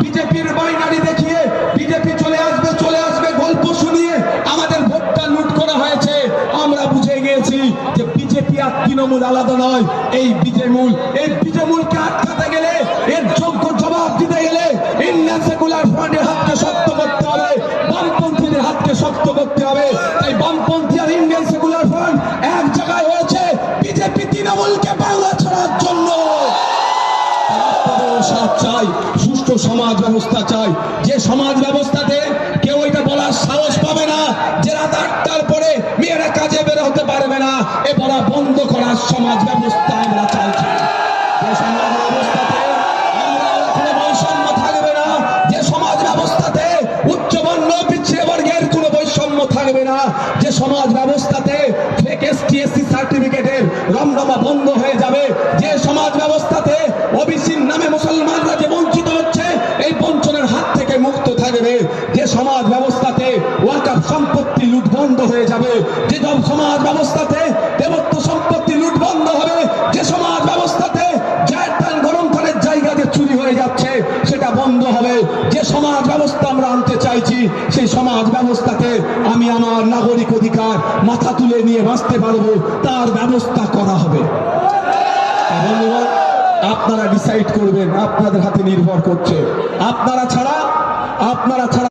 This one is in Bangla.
বিজেপির বাইনারি দেখিয়ে বিজেপি চলে আসবে গল্প শুনিয়ে আমাদের ভোটটা লুট করা হয়েছে। আমরা বুঝে গিয়েছি যে বিজেপি আর তৃণমূল আলাদা নয়। এই বিজেমূলকে আটকাতে গেলে, এর যোগ্য জবাব দিতে গেলে ইন্ডিয়ান সেকুলার ফ্রন্টের হাতকে শক্ত করতে হবে, বামপন্থীদের হাতকে শক্ত করতে হবে। তাই বামপন্থী আর ইন্ডিয়ান সেকুলার ফ্রন্ট এক জায়গায় হয়েছে বিজেপি তৃণমূলকে বাংলা ছাড়ার জন্য। চাই সুষ্ঠু সমাজ ব্যবস্থা চাই, যে সমাজ ব্যবস্থাতে কেউ এটা বলার সাহস পাবে না যে রাত 8টার পরে মেয়েরা কাজে বের হতে পারবে না, এ বলা বন্ধ করার সমাজ ব্যবস্থা আমরা চাইছি। যে সমাজ ব্যবস্থাতে কোনো বৈষম্য থাকবে না, যে সমাজ ব্যবস্থাতে উচ্চবর্ণ পিছিয়ে বর্গের কোনো বৈষম্য থাকবে না, যে সমাজ ব্যবস্থাতে ফেক এসটি এসসি সার্টিফিকেটের রমরমা বন্ধ হয়ে যাবে, যে সমাজ ব্যবস্থাতে ওবিসির নামে মুসলমানরা যে বঞ্চিত হচ্ছে এই বঞ্চনার হাত থেকে মুক্ত থাকবে, যে সমাজ ব্যবস্থাতে ওয়াকফ সম্পত্তি লুট বন্ধ হয়ে যাবে, যে সমাজ ব্যবস্থাতে দেবত্ব সম্পত্তি লুট বন্ধ হবে, যে সমাজ ব্যবস্থাতে জায়তান গরমখানের জায়গা যে চুরি হয়ে যাচ্ছে সেটা বন্ধ হবে, যে সমাজ ব্যবস্থা আমরা আনতে চাইছি সেই সমাজ ব্যবস্থাতে আমি আমার নাগরিক অধিকার মাথা তুলে নিয়ে বাঁচতে পারবো, তার ব্যবস্থা করা হবে। বন্ধুগণ, আপনারা ডিসাইড করবেন, আপনাদের হাতে নির্ভর করছে। আপনারা ছাড়া